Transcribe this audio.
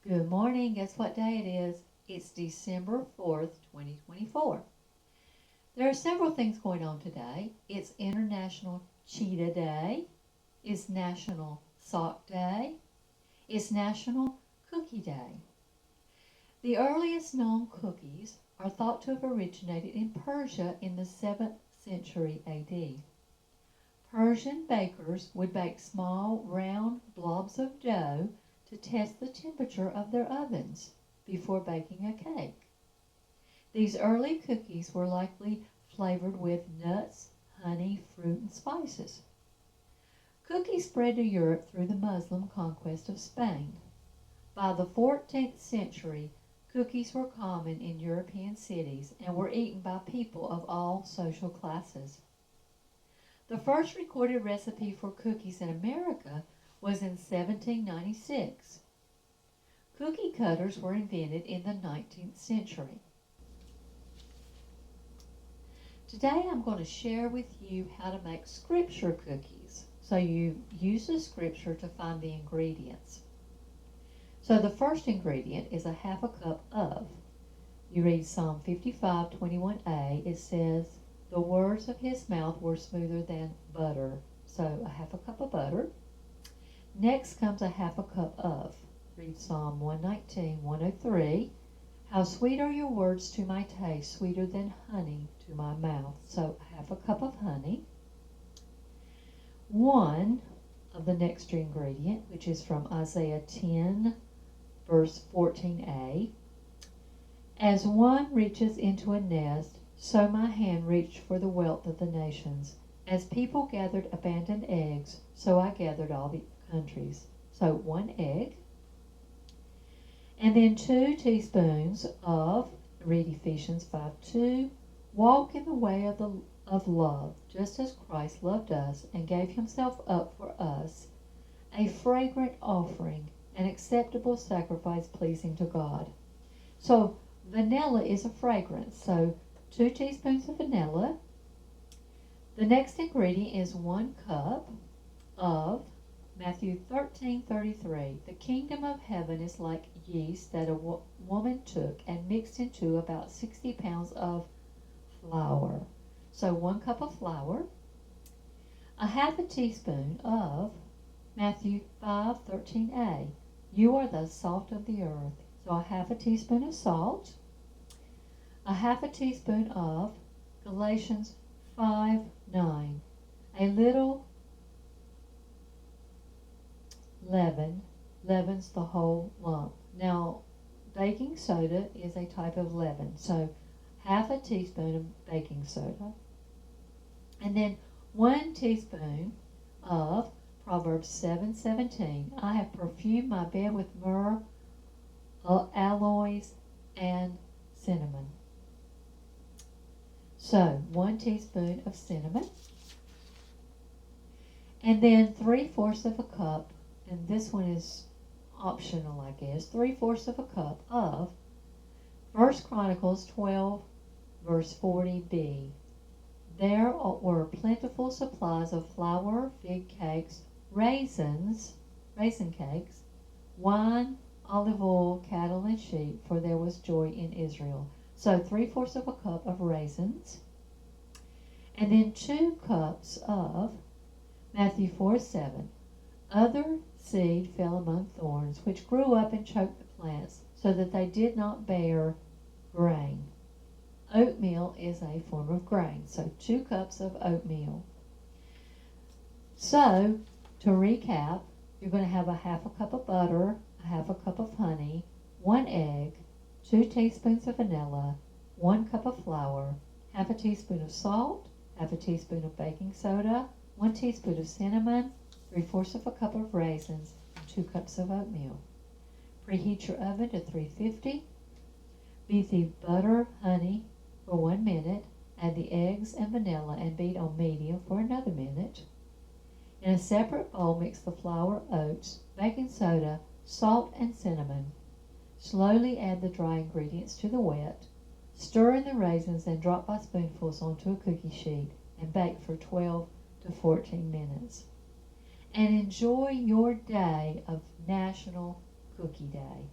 Good morning. Guess what day it is? It's December 4th, 2024. There are several things going on today. It's International Cheetah Day. It's National Sock Day. It's National Cookie Day. The earliest known cookies are thought to have originated in Persia in the 7th century AD. Persian bakers would bake small, round blobs of dough to test the temperature of their ovens before baking a cake. These early cookies were likely flavored with nuts, honey, fruit, and spices. Cookies spread to Europe through the Muslim conquest of Spain. By the 14th century, cookies were common in European cities and were eaten by people of all social classes. The first recorded recipe for cookies in America was in 1796. Cookie cutters were invented in the 19th century. Today I'm going to share with you how to make scripture cookies. So you use the scripture to find the ingredients. So the first ingredient is a half a cup of. You read Psalm 55:21a. It says, "The words of his mouth were smoother than butter." So a half a cup of butter. Next comes a half a cup of. Read Psalm 119:103. "How sweet are your words to my taste, sweeter than honey to my mouth." So a half a cup of honey. One of the next ingredient, which is from Isaiah 10, verse 14a. "As one reaches into a nest, so my hand reached for the wealth of the nations. As people gathered abandoned eggs, so I gathered all the countries." So one egg. And then 2 teaspoons of, read Ephesians 5:2, "Walk in the way of love, just as Christ loved us and gave himself up for us, a fragrant offering, an acceptable sacrifice pleasing to God." So vanilla is a fragrance. So 2 teaspoons of vanilla. The next ingredient is 1 cup of Matthew 13:33. "The kingdom of heaven is like yeast that a woman took and mixed into about 60 pounds of flour." So 1 cup of flour. A half a teaspoon of Matthew 5:13a. "You are the salt of the earth." So a half a teaspoon of salt. A half a teaspoon of Galatians 5:9. "A little leaven leavens the whole lump." Now, baking soda is a type of leaven. So half a teaspoon of baking soda. And then 1 teaspoon of Proverbs 7:17. "I have perfumed my bed with myrrh, aloes, and cinnamon." So 1 teaspoon of cinnamon. And then 3/4 of a cup, and this one is optional, I guess, 3/4 of a cup of 1 Chronicles 12, verse 40b. "There were plentiful supplies of flour, fig cakes, raisin cakes, wine, olive oil, cattle, and sheep, for there was joy in Israel." So 3/4 of a cup of raisins. And then 2 cups of Matthew 4:7. "Other seed fell among thorns, which grew up and choked the plants, so that they did not bear grain." Oatmeal is a form of grain. So 2 cups of oatmeal. So, to recap, you're going to have a half a cup of butter, a half a cup of honey, 1 egg, 2 teaspoons of vanilla, 1 cup of flour, half a teaspoon of salt, half a teaspoon of baking soda, 1 teaspoon of cinnamon, 3/4 of a cup of raisins, and 2 cups of oatmeal. Preheat your oven to 350. Beat the butter, honey for 1 minute. Add the eggs and vanilla and beat on medium for another minute. In a separate bowl, mix the flour, oats, baking soda, salt, and cinnamon. Slowly add the dry ingredients to the wet. Stir in the raisins and drop by spoonfuls onto a cookie sheet and bake for 12 to 14 minutes. And enjoy your day of National Cookie Day.